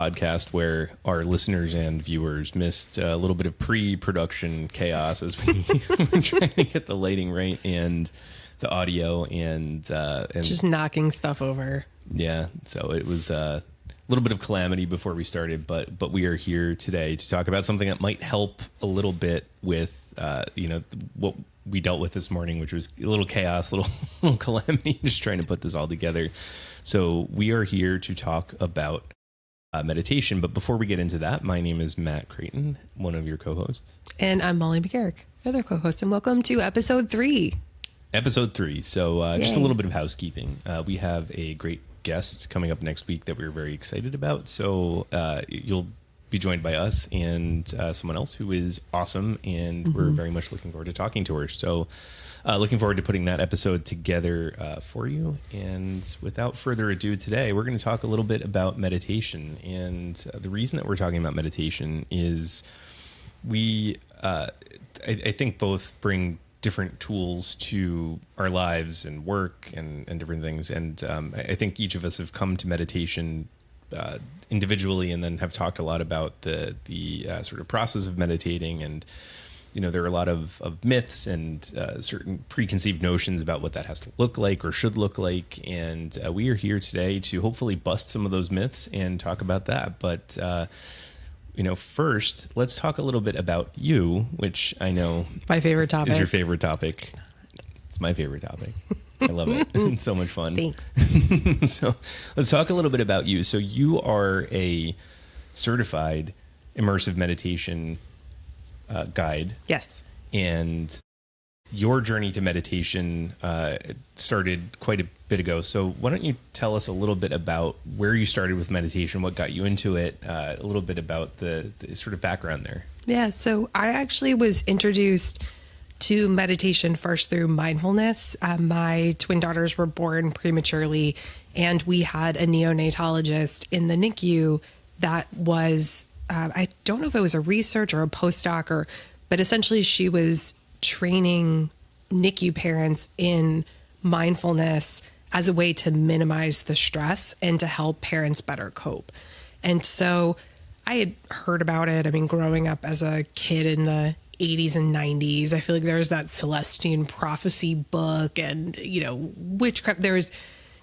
podcast where our listeners and viewers missed a little bit of pre-production chaos as we were trying to get the lighting right and the audio and just knocking stuff over. Yeah, so it was a little bit of calamity before we started, but we are here today to talk about something that might help a little bit with what we dealt with this morning, which was a little chaos, little calamity, just trying to put this all together. So we are here to talk about meditation. But before we get into that, my name is Matt Creighton, one of your co-hosts. And I'm Molly McGarrick, other co-host, and welcome to episode 3. Episode 3. So just a little bit of housekeeping. We have a great guest coming up next week that we're very excited about. So you'll be joined by us and someone else who is awesome, and we're very much looking forward to talking to her. So looking forward to putting that episode together for you. And without further ado, today we're going to talk a little bit about meditation. And the reason that we're talking about meditation is we, I think, both bring different tools to our lives and work and different things. And I think each of us have come to meditation individually, and then have talked a lot about the sort of process of meditating. And there are a lot of myths and certain preconceived notions about what that has to look like or should look like. And we are here today to hopefully bust some of those myths and talk about that. But first, let's talk a little bit about you, which I know my favorite topic is your favorite topic. It's my favorite topic. I love it. It's so much fun. Thanks. So let's talk a little bit about you. So you are a certified immersive meditation guide. Yes. And your journey to meditation started quite a bit ago. So why don't you tell us a little bit about where you started with meditation, what got you into it, a little bit about the sort of background there. Yeah. So I actually was introduced to meditation first through mindfulness. My twin daughters were born prematurely, and we had a neonatologist in the NICU that was, I don't know if it was a research or a postdoc, but essentially she was training NICU parents in mindfulness as a way to minimize the stress and to help parents better cope. And so I had heard about it. I mean, growing up as a kid in the 80s and 90s, I feel like there was that Celestine Prophecy book and, witchcraft. There was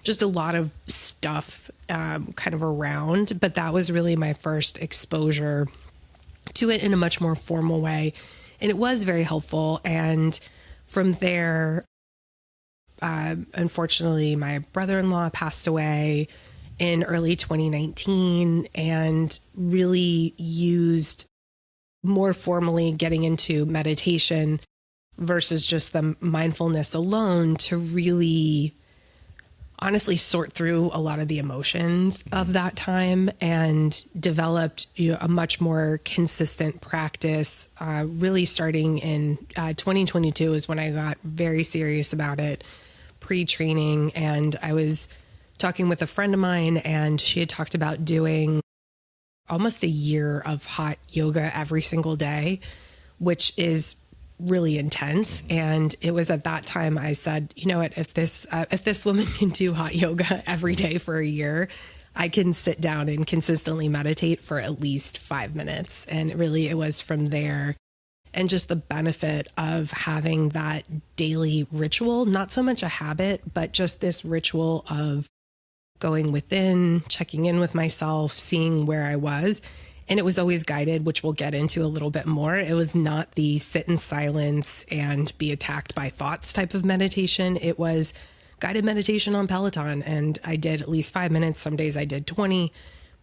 just a lot of stuff kind of around, but that was really my first exposure to it in a much more formal way. And it was very helpful. And from there, unfortunately, my brother-in-law passed away in early 2019 and really used more formally getting into meditation versus just the mindfulness alone to really honestly sort through a lot of the emotions of that time, and developed a much more consistent practice. Really starting in 2022 is when I got very serious about it, pre-training. And I was talking with a friend of mine, and she had talked about doing almost a year of hot yoga every single day, which is really intense. And it was at that time I said, you know what, if this woman can do hot yoga every day for a year, I can sit down and consistently meditate for at least 5 minutes. And it was from there. And just the benefit of having that daily ritual, not so much a habit, but just this ritual of going within, checking in with myself, seeing where I was. And it was always guided, which we'll get into a little bit more. It was not the sit in silence and be attacked by thoughts type of meditation. It was guided meditation on Peloton. And I did at least 5 minutes. Some days I did 20,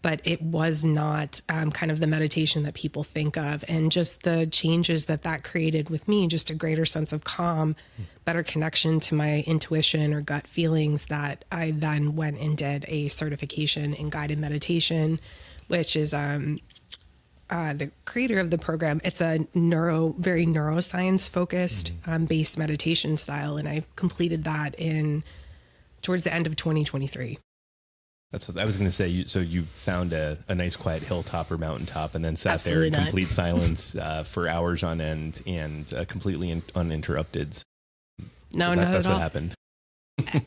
but it was not kind of the meditation that people think of. And just the changes that created with me, just a greater sense of calm, better connection to my intuition or gut feelings, that I then went and did a certification in guided meditation, which is the creator of the program. It's a very neuroscience focused based meditation style. And I completed that towards the end of 2023. That's what I was going to say. So you found a nice quiet hilltop or mountaintop, and then sat Absolutely there in not. complete silence for hours on end, and completely uninterrupted. No, So not that's at what all. happened.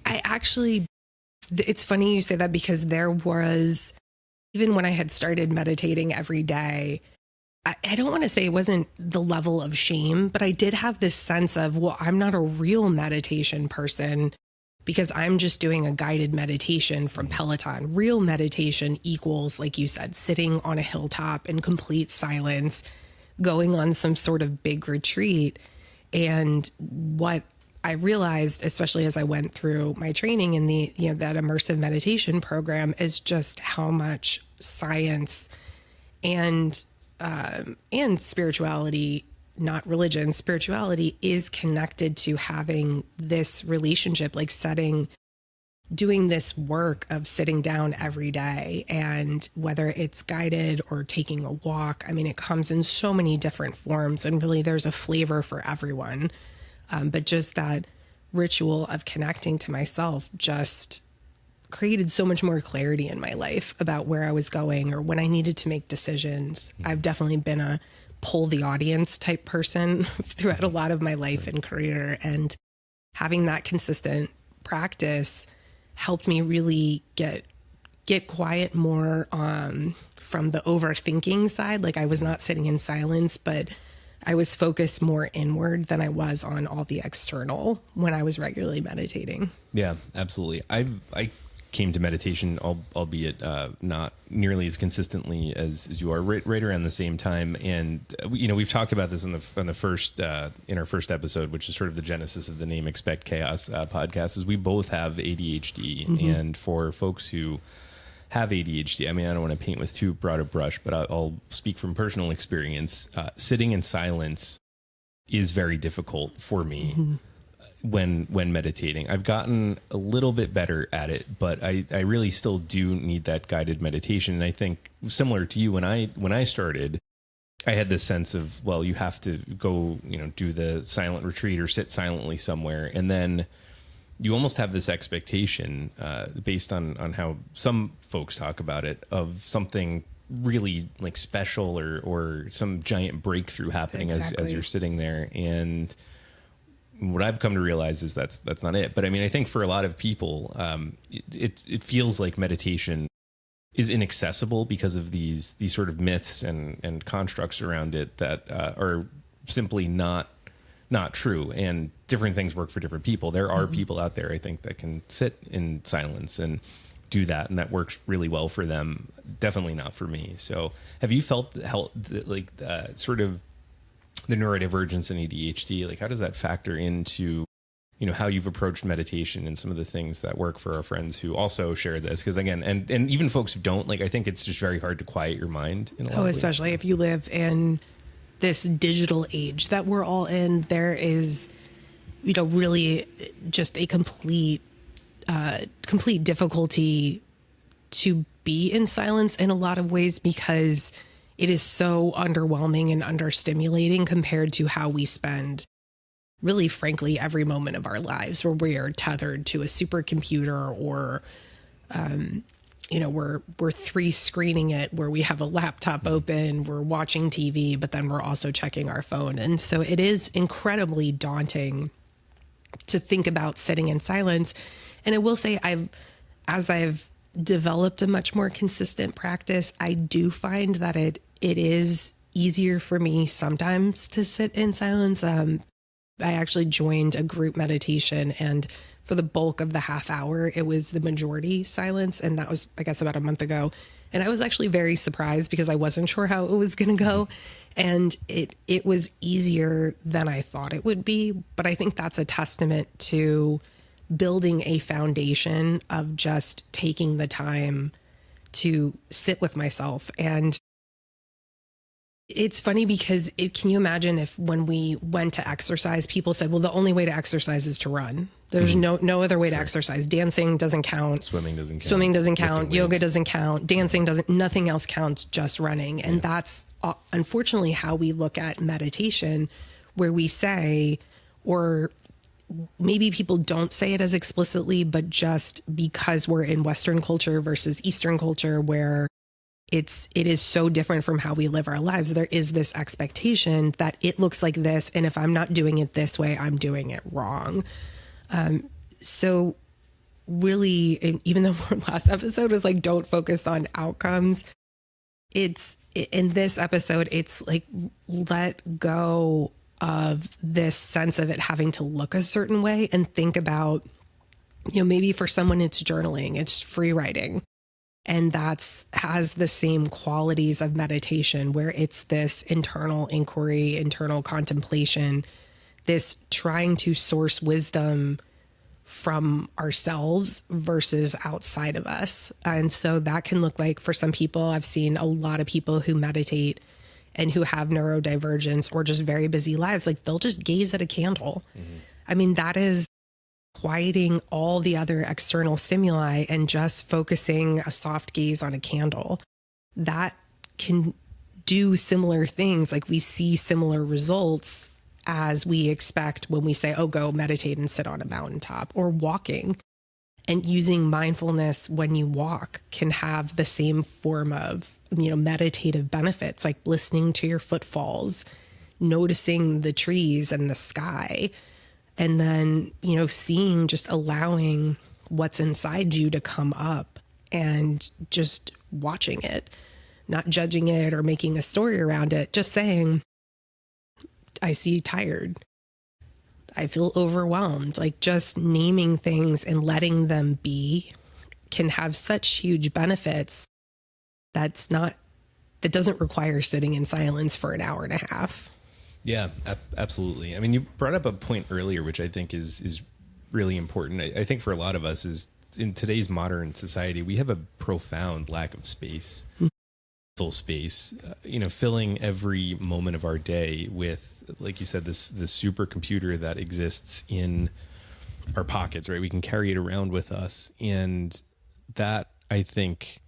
I actually, it's funny you say that, because there was even when I had started meditating every day, I don't want to say it wasn't the level of shame, but I did have this sense of, well, I'm not a real meditation person because I'm just doing a guided meditation from Peloton. Real meditation equals, like you said, sitting on a hilltop in complete silence, going on some sort of big retreat. And what I realized, especially as I went through my training in the, that immersive meditation program, is just how much science and spirituality, not religion, spirituality is connected to having this relationship, like doing this work of sitting down every day. And whether it's guided or taking a walk, I mean, it comes in so many different forms, and really there's a flavor for everyone. But just that ritual of connecting to myself just created so much more clarity in my life about where I was going or when I needed to make decisions. I've definitely been a pull the audience type person throughout a lot of my life and career. And having that consistent practice helped me really get quiet more from the overthinking side. Like I was not sitting in silence, but I was focused more inward than I was on all the external when I was regularly meditating. Yeah, absolutely. I came to meditation, albeit not nearly as consistently as you are, right around the same time. And we've talked about this in our first episode, which is sort of the genesis of the name Expect Chaos podcast. Is we both have ADHD, and for folks who have ADHD, I mean, I don't want to paint with too broad a brush, but I'll speak from personal experience. Sitting in silence is very difficult for me. When meditating. I've gotten a little bit better at it, but I really still do need that guided meditation. And I think similar to you, when I started, I had this sense of, well, you have to go, do the silent retreat or sit silently somewhere. And then you almost have this expectation based on how some folks talk about it, of something really like special or some giant breakthrough happening as you're sitting there. And what I've come to realize is that's not it. But I mean, I think for a lot of people, it feels like meditation is inaccessible because of these sort of myths and constructs around it that are simply not true. And different things work for different people. There are people out there, I think, that can sit in silence and do that, and that works really well for them. Definitely not for me. So have you felt sort of the neurodivergence and ADHD, like how does that factor into, how you've approached meditation and some of the things that work for our friends who also share this? Because again, and even folks who don't, like, I think it's just very hard to quiet your mind in a lot of ways. Especially if you live in this digital age that we're all in, there is, really just a complete difficulty to be in silence in a lot of ways, because it is so underwhelming and understimulating compared to how we spend, really, frankly, every moment of our lives, where we are tethered to a supercomputer or, we're three screening it, where we have a laptop open, we're watching TV, but then we're also checking our phone. And so it is incredibly daunting to think about sitting in silence. And I will say, as I've developed a much more consistent practice, I do find that it is easier for me sometimes to sit in silence. I actually joined a group meditation, and for the bulk of the half hour, it was the majority silence. And that was, I guess, about a month ago. And I was actually very surprised because I wasn't sure how it was going to go. And it was easier than I thought it would be. But I think that's a testament to building a foundation of just taking the time to sit with myself. And it's funny because can you imagine if when we went to exercise, people said, well, the only way to exercise is to run. There's no other way to exercise. Dancing doesn't count. Swimming doesn't count. Yoga doesn't count. Dancing doesn't, nothing else counts, just running. And that's unfortunately how we look at meditation, where we say, or maybe people don't say it as explicitly, but just because we're in Western culture versus Eastern culture, where it is so different from how we live our lives, there is this expectation that it looks like this, and if I'm not doing it this way, I'm doing it wrong. So really, and even though our last episode was like, don't focus on outcomes, it's in this episode, it's like, let go of this sense of it having to look a certain way and think about, maybe for someone it's journaling, it's free writing. And has the same qualities of meditation, where it's this internal inquiry, internal contemplation, this trying to source wisdom from ourselves versus outside of us. And so that can look like, for some people, I've seen a lot of people who meditate and who have neurodivergence or just very busy lives, like they'll just gaze at a candle. Mm-hmm. I mean, that is quieting all the other external stimuli and just focusing a soft gaze on a candle. That can do similar things. Like, we see similar results as we expect when we say, oh, go meditate and sit on a mountaintop, or walking. And using mindfulness when you walk can have the same form of, meditative benefits, like listening to your footfalls, noticing the trees and the sky, and then, seeing, just allowing what's inside you to come up and just watching it, not judging it or making a story around it, just saying, I see tired. I feel overwhelmed. Like, just naming things and letting them be can have such huge benefits. That doesn't require sitting in silence for an hour and a half. Yeah, absolutely. I mean, you brought up a point earlier, which I think is really important. I think for a lot of us, is in today's modern society, we have a profound lack of space, mental space, filling every moment of our day with, like you said, this supercomputer that exists in our pockets, right? We can carry it around with us. And that, I think,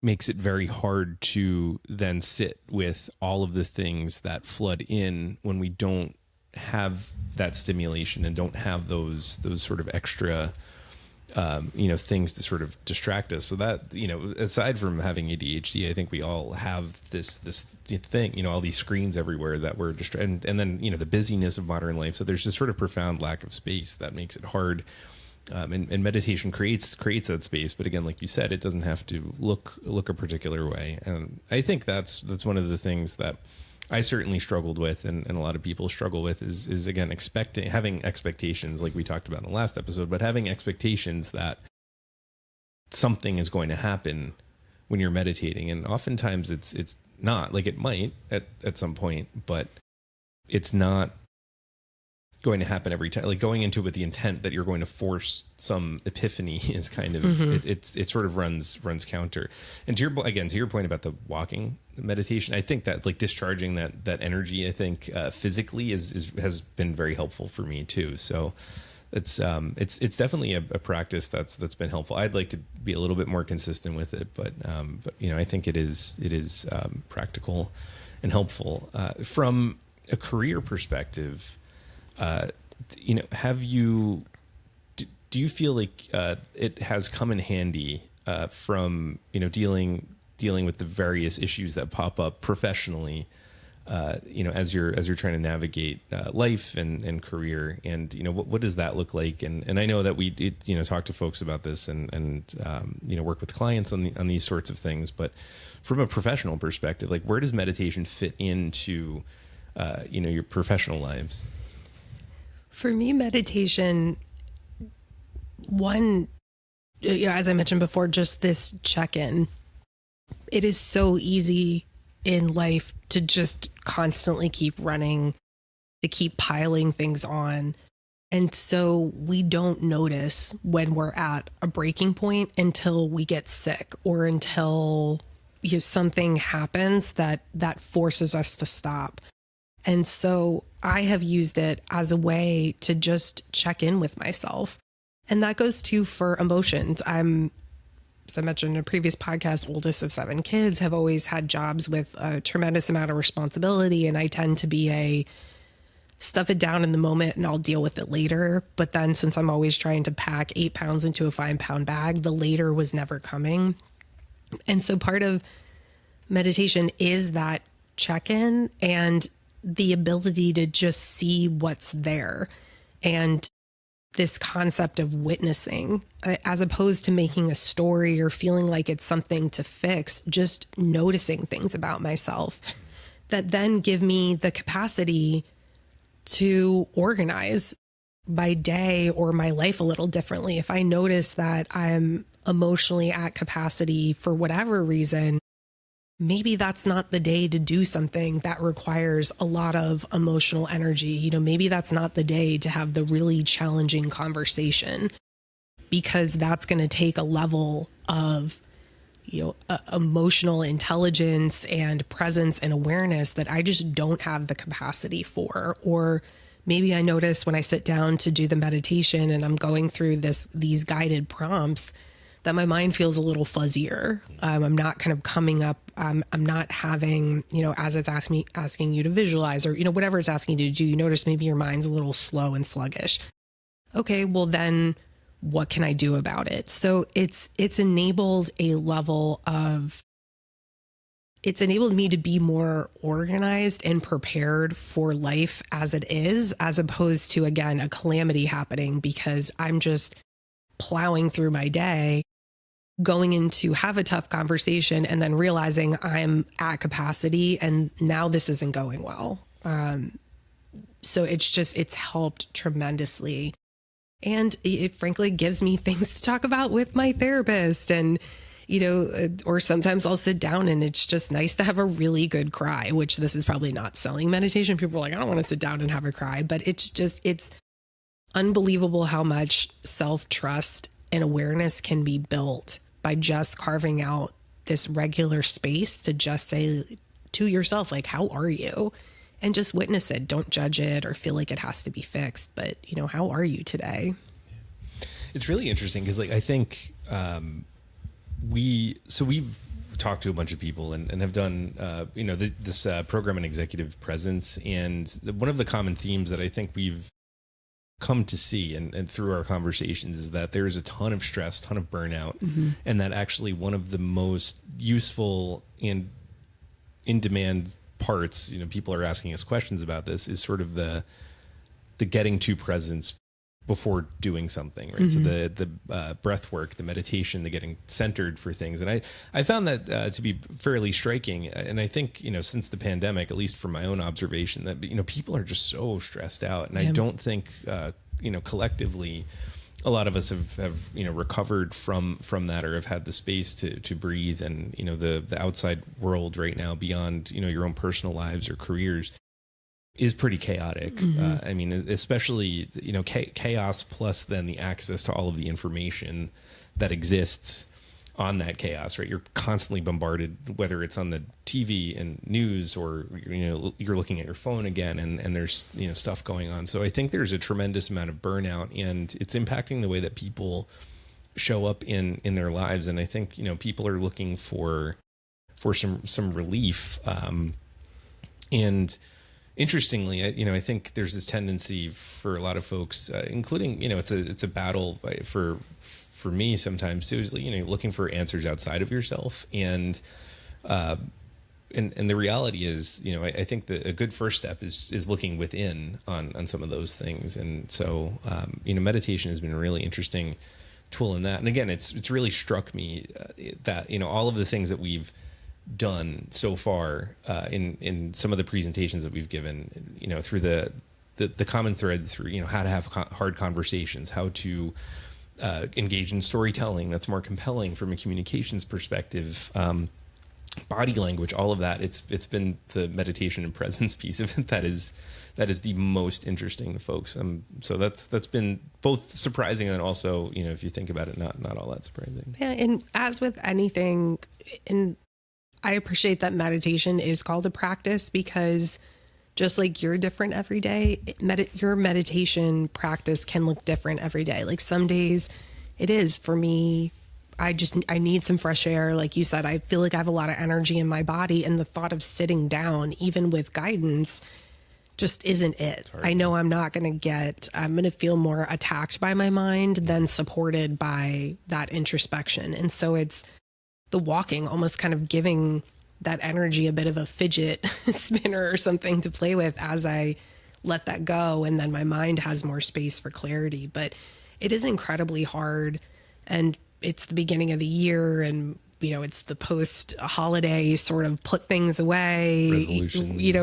makes it very hard to then sit with all of the things that flood in when we don't have that stimulation and don't have those sort of extra things to sort of distract us. So that, aside from having ADHD, I think we all have this thing, all these screens everywhere that we're and then, the busyness of modern life. So there's this sort of profound lack of space that makes it hard. And meditation creates that space, but again, like you said, it doesn't have to look a particular way. And I think that's one of the things that I certainly struggled with, and a lot of people struggle with, is again having expectations, like we talked about in the last episode, but having expectations that something is going to happen when you're meditating, and oftentimes it's not. Like, it might at some point, but it's not going to happen every time. Like, going into it with the intent that you're going to force some epiphany is kind of it sort of runs counter. And to your point about the walking meditation, I think that, like, discharging that energy, I think physically has been very helpful for me too. So it's definitely a practice that's been helpful. I'd like to be a little bit more consistent with it, but I think it is practical and helpful from a career perspective. Do you feel like it has come in handy from dealing with the various issues that pop up professionally, as you're trying to navigate life and career, and what does that look like? And I know that we talk to folks about this and work with clients on these sorts of things, but from a professional perspective, like, where does meditation fit into your professional lives? For me, meditation, as I mentioned before, just this check-in. It is so easy in life to just constantly keep running, to keep piling things on. And so we don't notice when we're at a breaking point until we get sick, or until something happens that forces us to stop. And so I have used it as a way to just check in with myself. And that goes too for emotions. I'm, as I mentioned in a previous podcast, oldest of 7 kids, have always had jobs with a tremendous amount of responsibility. And I tend to be stuff it down in the moment and I'll deal with it later. But then, since I'm always trying to pack 8 pounds into a 5-pound bag, the later was never coming. And so part of meditation is that check-in and the ability to just see what's there. And this concept of witnessing, as opposed to making a story or feeling like it's something to fix, just noticing things about myself that then give me the capacity to organize my day or my life a little differently. If I notice that I'm emotionally at capacity for whatever reason, maybe that's not the day to do something that requires a lot of emotional energy. You know, maybe that's not the day to have the really challenging conversation, because that's going to take a level of, emotional intelligence and presence and awareness that I just don't have the capacity for. Or maybe I notice when I sit down to do the meditation and I'm going through these guided prompts that my mind feels a little fuzzier. I'm not kind of coming up. I'm not having, as it's asking you to visualize, or, whatever it's asking you to do, you notice maybe your mind's a little slow and sluggish. Okay, well then what can I do about it? So it's enabled me to be more organized and prepared for life as it is, as opposed to, again, a calamity happening because I'm just plowing through my day, going in to have a tough conversation and then realizing I'm at capacity and now this isn't going well. So it's helped tremendously. And it frankly gives me things to talk about with my therapist. And, or sometimes I'll sit down and it's just nice to have a really good cry, which this is probably not selling meditation. People are like, I don't want to sit down and have a cry, but it's unbelievable how much self-trust and awareness can be built by just carving out this regular space to just say to yourself, like, how are you? And just witness it. Don't judge it or feel like it has to be fixed. But, how are you today? It's really interesting because, I think we've talked to a bunch of people and have done, this program in executive presence. And one of the common themes that I think we've come to see and through our conversations is that there's a ton of stress, ton of burnout, and that actually one of the most useful and in-demand parts, people are asking us questions about this, is sort of the getting to presence before doing something, right? So the breath work, the meditation, the getting centered for things. And I found that to be fairly striking. And I think, since the pandemic, at least from my own observation, that, people are just so stressed out. And I don't think, collectively, a lot of us have recovered from that, or have had the space to breathe. And, the outside world right now beyond, your own personal lives or careers is pretty chaotic. Especially, chaos plus then the access to all of the information that exists on that chaos, right? You're constantly bombarded, whether it's on the TV and news or, you're looking at your phone again and there's, stuff going on. So I think there's a tremendous amount of burnout and it's impacting the way that people show up in their lives. And I think, people are looking for some relief. And interestingly, I think there's this tendency for a lot of folks, including, it's a battle for me sometimes too, is, looking for answers outside of yourself. And the reality is, I think that a good first step is looking within on some of those things. And so, meditation has been a really interesting tool in that. And again, it's really struck me that, all of the things that we've done so far in some of the presentations that we've given, through the common thread through, how to have hard conversations, how to engage in storytelling that's more compelling from a communications perspective, body language, all of that. It's been the meditation and presence piece of it that is the most interesting to folks. So that's been both surprising and also, if you think about it, not all that surprising. Yeah, and as with anything, I appreciate that meditation is called a practice, because just like you're different every day, your meditation practice can look different every day. Like some days it is for me, I need some fresh air. Like you said, I feel like I have a lot of energy in my body, and the thought of sitting down, even with guidance, just isn't it. I know I'm going to feel more attacked by my mind than supported by that introspection. And so it's the walking almost kind of giving that energy a bit of a fidget spinner or something to play with as I let that go, and then my mind has more space for clarity. But it is incredibly hard, and it's the beginning of the year, and it's the post holiday sort of put things away,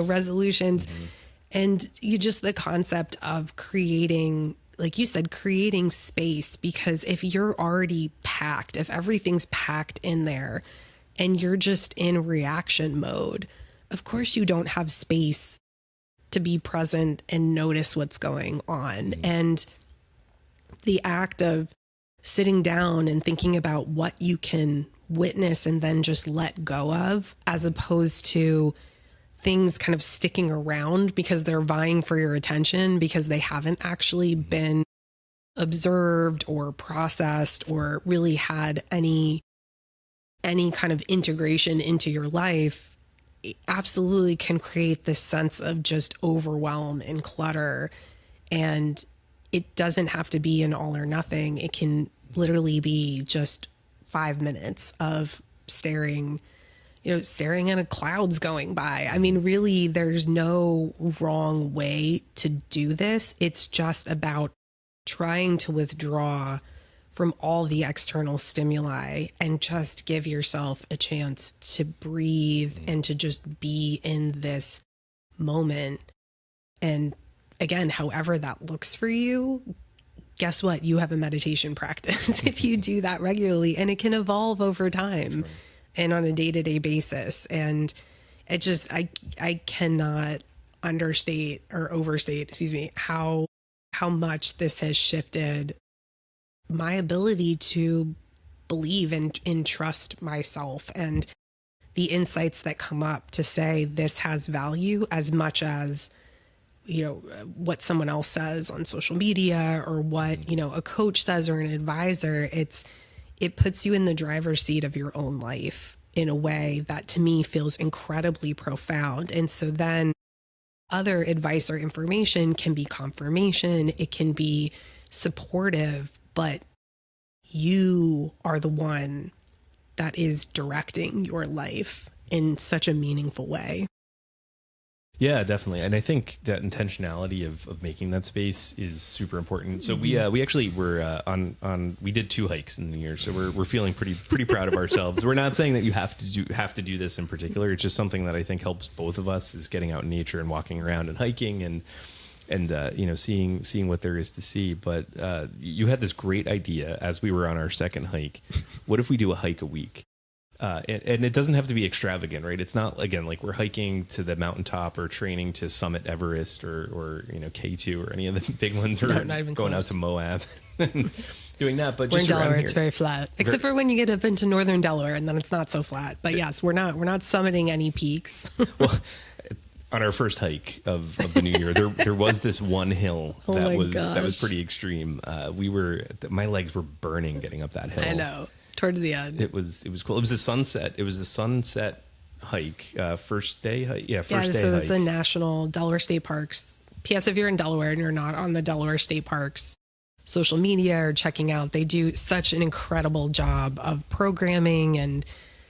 resolutions. Mm-hmm. And the concept of creating, like you said, creating space, because if you're already packed, if everything's packed in there and you're just in reaction mode, of course you don't have space to be present and notice what's going on. Mm-hmm. And the act of sitting down and thinking about what you can witness and then just let go of, as opposed to things kind of sticking around because they're vying for your attention, because they haven't actually been observed or processed or really had any kind of integration into your life, it absolutely can create this sense of just overwhelm and clutter. And it doesn't have to be an all or nothing. It can literally be just 5 minutes of staring at a clouds going by. I mean, really, there's no wrong way to do this. It's just about trying to withdraw from all the external stimuli and just give yourself a chance to breathe and to just be in this moment. And again, however that looks for you, guess what? You have a meditation practice if you do that regularly, and it can evolve over time and on a day-to-day basis. And it just, I cannot understate or overstate, how much this has shifted my ability to believe and trust myself and the insights that come up to say this has value, as much as what someone else says on social media or what a coach says or an advisor. It puts you in the driver's seat of your own life in a way that to me feels incredibly profound. And so then other advice or information can be confirmation, it can be supportive, but you are the one that is directing your life in such a meaningful way. Yeah, definitely. And I think that intentionality of making that space is super important. So we actually were we did 2 hikes in the year. So we're feeling pretty proud of ourselves. We're not saying that you have to do this in particular. It's just something that I think helps both of us, is getting out in nature and walking around and hiking and seeing what there is to see. But you had this great idea as we were on our second hike. What if we do a hike a week? And it doesn't have to be extravagant, right? It's not, again, like we're hiking to the mountaintop or training to summit Everest or K2 or any of the big ones, or not even going close. out to Moab and doing that. But we're just in Delaware, around it's here. very flat, except for when you get up into northern Delaware, and then it's not so flat. But yes, we're not summiting any peaks. Well, on our first hike of the new year, there was this one hill that was pretty extreme. My legs were burning getting up that hill. I know. Towards the end, it was cool. It was a sunset. It was a sunset hike. First day hike. Yeah, first day so hike. it's a national Delaware State Parks. P.S. If you're in Delaware and you're not on the Delaware State Parks social media or checking out, they do such an incredible job of programming and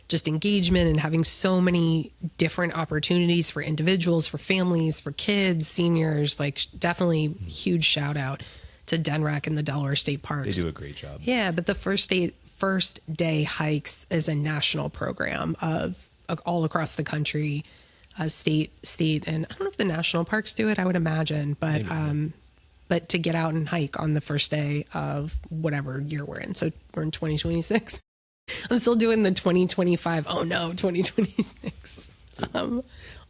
just engagement and having so many different opportunities for individuals, for families, for kids, seniors. Like, definitely huge shout out to DNREC and the Delaware State Parks. They do a great job. Yeah, but the first day hikes is a national program of all across the country, state, and I don't know if the national parks do it. I would imagine, but to get out and hike on the first day of whatever year we're in. So we're in 2026. I'm still doing the 2025. Oh no, 2026 on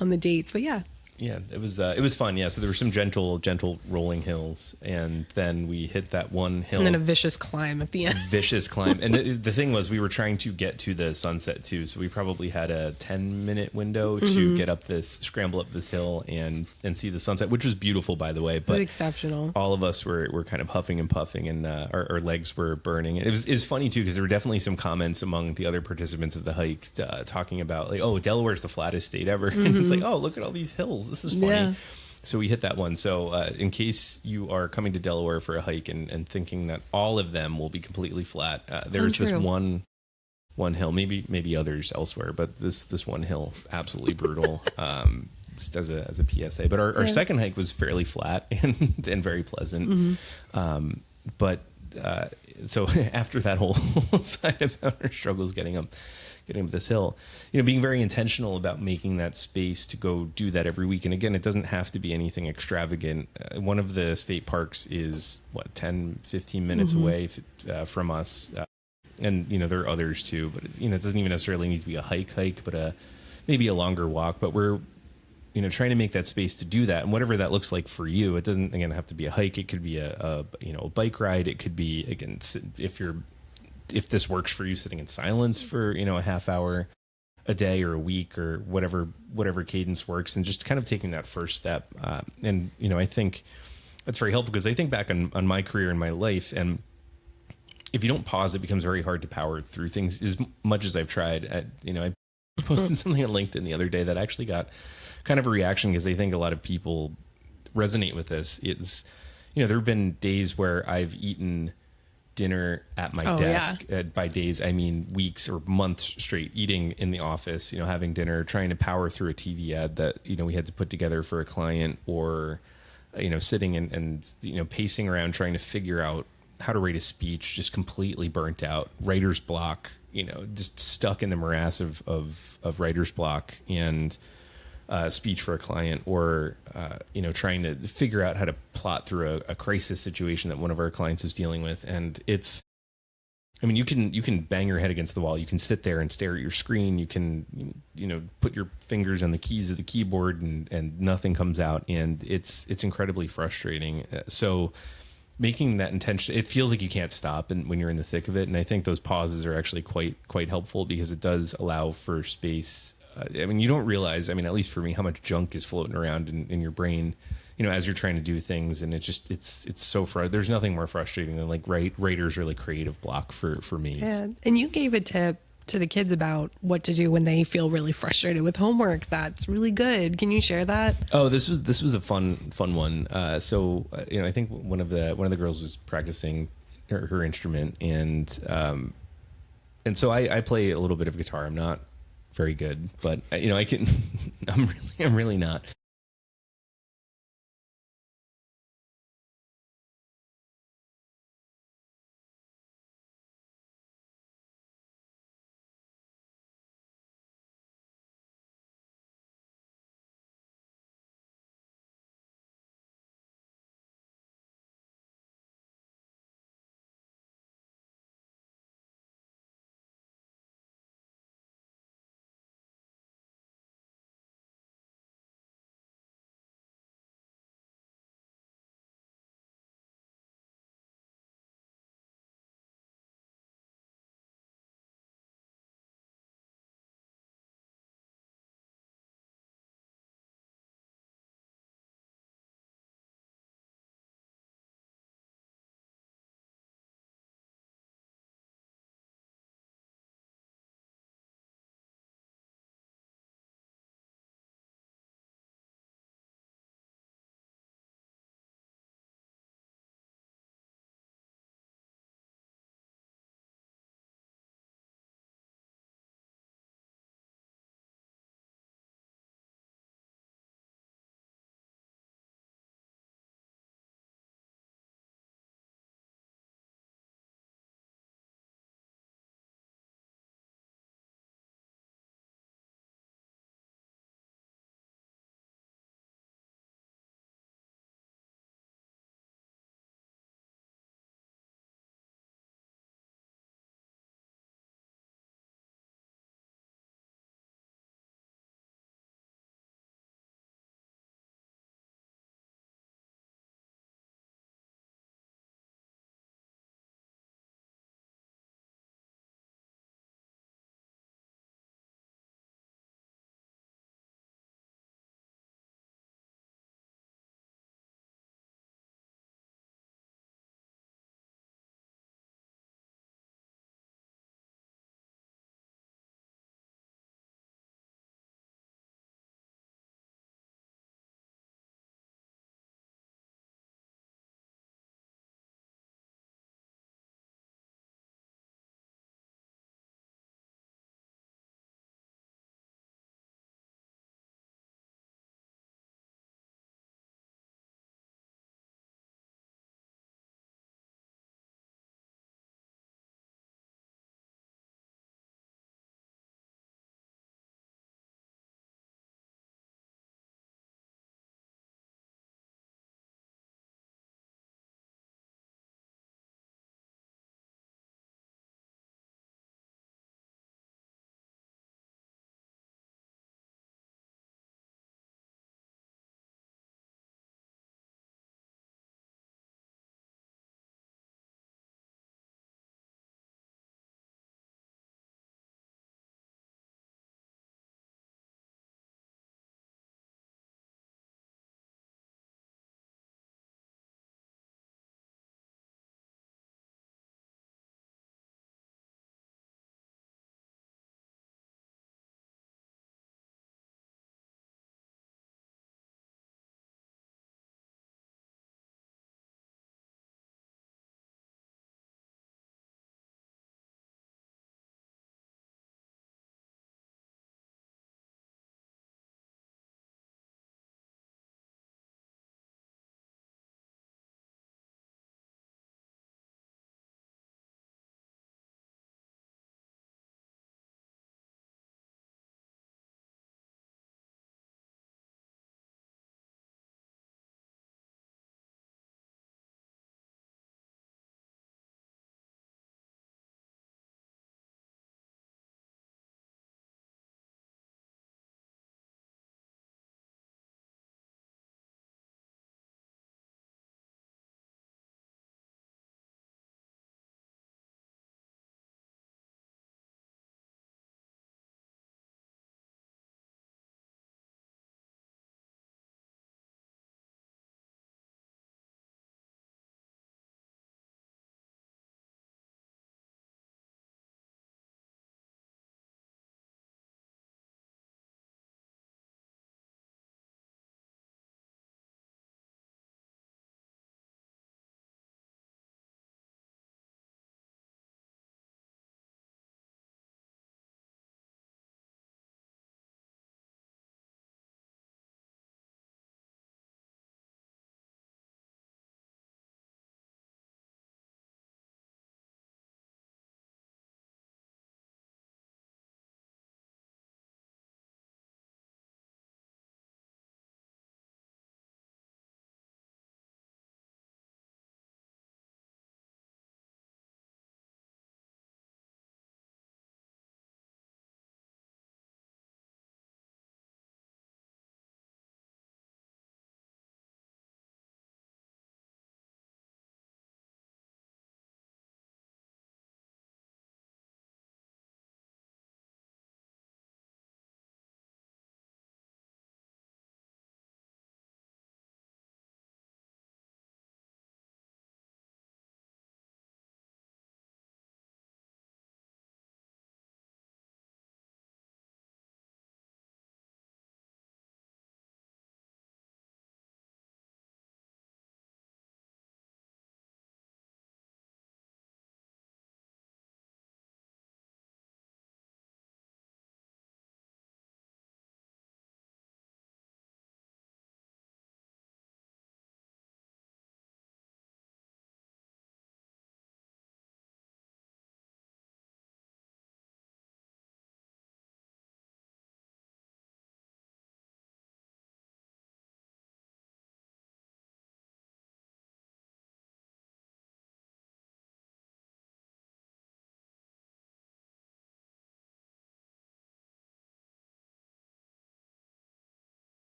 the dates, but yeah. Yeah, it was fun. Yeah, so there were some gentle rolling hills, and then we hit that one hill, and then a vicious climb at the end. And the thing was, we were trying to get to the sunset too, so we probably had a 10-minute window to scramble up this hill and see the sunset, which was beautiful, by the way. But it was exceptional. All of us were kind of huffing and puffing, and our legs were burning. It was funny too, because there were definitely some comments among the other participants of the hike talking about, like, oh, Delaware's the flattest state ever, and it's like, oh, look at all these hills. This is funny. Yeah. So we hit that one. So in case you are coming to Delaware for a hike and thinking that all of them will be completely flat, there's this one hill, maybe others elsewhere, but this one hill, absolutely brutal. just as a PSA. But our second hike was fairly flat and very pleasant. But so after that whole side about our struggles getting up this hill, being very intentional about making that space to go do that every week. And again, it doesn't have to be anything extravagant. One of the state parks is 10, 15 minutes away from us. And, there are others too, but it doesn't even necessarily need to be a hike, but maybe a longer walk. But we're, trying to make that space to do that. And whatever that looks like for you, it doesn't, again, have to be a hike. It could be a bike ride. It could be, again, if this works for you, sitting in silence for, a half hour a day or a week or whatever cadence works, and just kind of taking that first step. And, I think that's very helpful, because I think back on my career and my life, and if you don't pause, it becomes very hard to power through things as much as I've tried. I posted something on LinkedIn the other day that actually got kind of a reaction, because I think a lot of people resonate with this. It's, there have been days where I've eaten dinner at my desk. By days, I mean weeks or months straight, eating in the office, having dinner, trying to power through a TV ad that, we had to put together for a client, or, sitting and pacing around trying to figure out how to write a speech, just completely burnt out, writer's block, just stuck in the morass of writer's block and speech for a client, or, trying to figure out how to plot through a crisis situation that one of our clients is dealing with. And you can bang your head against the wall. You can sit there and stare at your screen. You can, put your fingers on the keys of the keyboard and nothing comes out. And it's incredibly frustrating. So making that intention, it feels like you can't stop and when you're in the thick of it. And I think those pauses are actually quite helpful, because it does allow for space. You don't realize, at least for me, how much junk is floating around in your brain, as you're trying to do things. And it's so there's nothing more frustrating than writer's really creative block for me. Yeah. And you gave a tip to the kids about what to do when they feel really frustrated with homework. That's really good. Can you share that? Oh, this was a fun one. So I think one of the girls was practicing her instrument, and so I play a little bit of guitar. I'm not very good, but I can. I'm really not.